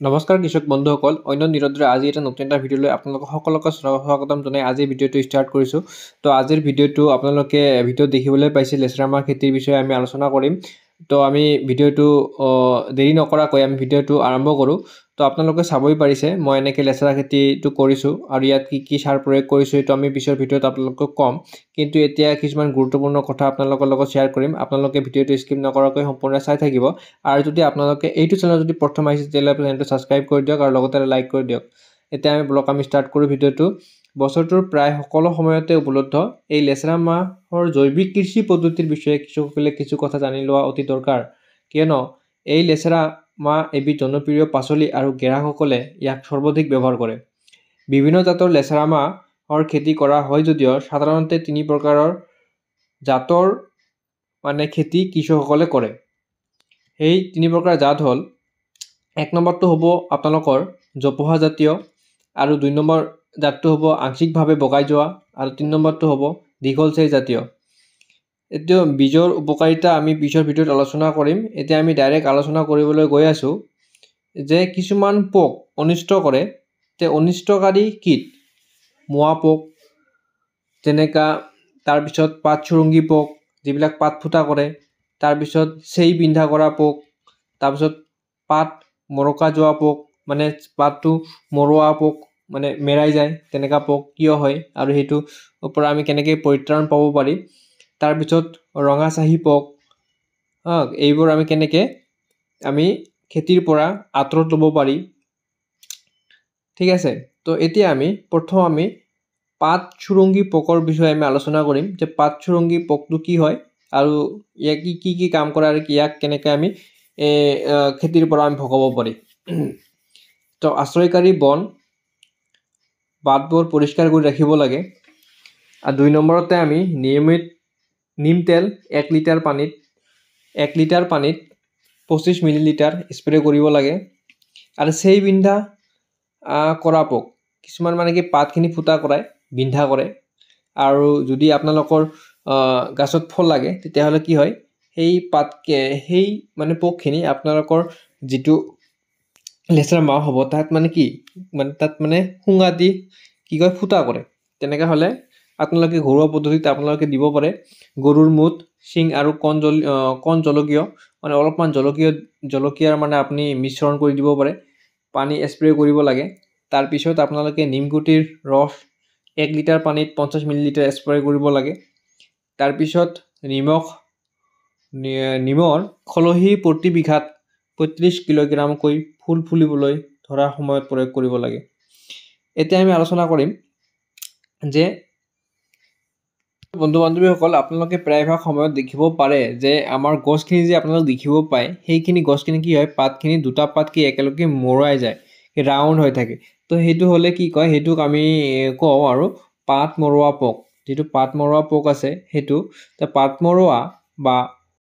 নমস্কাৰ কৃষক বন্ধুসকল, অন্য নিৰদ্ৰে আজি এটা নতুন এটা ভিডিঅ'লৈ আপোনালোকক সকলোকে স্বাগতম জনাই আজি ভিডিঅ'টো ষ্টাৰ্ট কৰিছোঁ। তো আজিৰ ভিডিঅ'টো আপোনালোকে ভিডিঅ'ত দেখিবলৈ পাইছে লেচেৰা মাহ খেতিৰ বিষয়ে আমি আলোচনা কৰিম। তো আমি ভিডিঅ'টো দেৰি নকৰাকৈ আমি ভিডিঅ'টো আৰম্ভ কৰোঁ। তো আপোনালোকে চাবই পাৰিছে মই এনেকৈ লেচেৰা খেতিটো কৰিছোঁ আৰু ইয়াত কি সাৰ প্ৰয়োগ কৰিছোঁ এইটো আমি পিছৰ ভিডিঅ'ত আপোনালোকক ক'ম। কিন্তু এতিয়া কিছুমান গুৰুত্বপূৰ্ণ কথা আপোনালোকৰ লগত শ্বেয়াৰ কৰিম। আপোনালোকে ভিডিঅ'টো স্কিপ নকৰাকৈ সম্পূৰ্ণ চাই থাকিব। আৰু যদি আপোনালোকে এইটো চেনেল যদি প্ৰথম আহিছে তেতিয়াহ'লে চেনেলটো ছাবস্ক্ৰাইব কৰি দিয়ক আৰু লগতে লাইক কৰি দিয়ক। এতিয়া আমি ষ্টাৰ্ট কৰোঁ ভিডিঅ'টো। বছৰটোৰ প্ৰায় সকলো সময়তে উপলব্ধ এই লেচেৰা মাহৰ জৈৱিক কৃষি পদ্ধতিৰ বিষয়ে কৃষকসকলে কিছু কথা জানি লোৱা অতি দৰকাৰ, কিয়নো এই লেচেৰা মাহ এবিধ জনপ্ৰিয় পাচলি আৰু গ্ৰাহকসকলে ইয়াক সৰ্বাধিক ব্যৱহাৰ কৰে। বিভিন্ন জাতৰ লেচেৰা মাহৰ খেতি কৰা হয় যদিও সাধাৰণতে 3 প্ৰকাৰৰ জাতৰ খেতি কৃষকসকলে কৰে। এই 3 প্ৰকাৰ জাত হ'ল, 1 নম্বৰটো হ'ব আপোনালোকৰ জোপোহা জাতীয়, আৰু 2 নম্বৰ জাতটো হ'ব আংশিকভাৱে বগাই যোৱা, আৰু 3 নম্বৰটো হ'ব দীঘল চাই জাতীয়। এতিয়া বীজৰ উপকাৰিতা আমি পিছৰ ভিডিঅ'ত আলোচনা কৰিম। এতিয়া আমি ডাইৰেক্ট আলোচনা কৰিবলৈ গৈ আছোঁ যে কিছুমান পোক অনিষ্ট কৰে। তে অনিষ্টকাৰী কীট মোৱা পোক, যেনেকা তাৰপিছত পাত চুৰুংগী পোক যিবিলাক পাত ফুটা কৰে, তাৰপিছত চেই বিন্ধা কৰা পোক, তাৰপিছত পাত মৰকা যোৱা পোক পাতটো মৰোৱা পোক মেৰাই যায়, তেনেকুৱা পোক কিয় হয় আৰু সেইটোৰ পৰা আমি কেনেকৈ পৰিত্ৰাণ পাব পাৰি। তাৰপিছত ৰঙা চাহী পোক, এইবোৰ আমি কেনেকৈ খেতিৰ পৰা আঁতৰত ল'ব পাৰি। ঠিক আছে, তো এতিয়া প্ৰথম আমি পাত চুৰুংগী পোকৰ বিষয়ে আমি আলোচনা কৰিম যে পাত চুৰুংগী পোকটো কি হয় আৰু ইয়াক কি কাম কৰে আৰু ইয়াক কেনেকৈ আমি খেতিৰ পৰা আমি ভগাব পাৰি। তো আশ্ৰয়কাৰী বন বাটবোৰ পৰিষ্কাৰ কৰি ৰাখিব লাগে। আৰু 2 নম্বৰতে আমি নিয়মিত নিম তেল 1 লিটাৰ পানীত 25 মিলিলিটাৰ স্প্ৰে কৰিব লাগে। আৰু চেই বিন্ধা কৰা পোক, কিছুমান কি পাতখিনি ফুটা কৰাই বিন্ধা কৰে, আৰু যদি আপোনালোকৰ গাছত ফল লাগে তেতিয়াহ'লে কি হয়, সেই পোকখিনি আপোনালোকৰ যিটো লেচেৰা মাহ হ'ব তাত তাত শুঙা দি ফুটা কৰে। তেনেকৈ হ'লে আপোনালোকে ঘৰুৱা পদ্ধতিত আপোনালোকে দিব পাৰে। গৰুৰ মুত, শিং আৰু কণ জলকীয় অলপমান জলকীয়াৰ আপুনি মিশ্ৰণ কৰি দিব পাৰে, পানী স্প্ৰে কৰিব লাগে। তাৰপিছত আপোনালোকে নিমগুটিৰ ৰস 1 লিটাৰ পানীত 50 মিলিলিটাৰ স্প্ৰে কৰিব লাগে। তাৰপিছত নিমৰ খলহি প্ৰতি বিঘাত 35 কিলোগ্ৰামকৈ ফুল ফুলিবলৈ ধৰাৰ সময়ত প্ৰয়োগ কৰিব লাগে। এতিয়া আমি আলোচনা কৰিম যে বন্ধু বান্ধৱীসকল, আপোনালোকে প্ৰায়ভাগ সময়ত দেখিব পাৰে যে আমাৰ গছখিনি যে আপোনালোকে দেখিব পায়, সেইখিনি গছখিনি কি হয়, পাতখিনি দুটা পাত একেলগে মৰোৱাই যায়, ৰাউণ্ড হৈ থাকে। তো সেইটো হ'লে কি কয়, সেইটোক আমি কওঁ আৰু পাত মৰোৱা পোক। যিটো পাত মৰোৱা পোক আছে সেইটো পাত মৰোৱা বা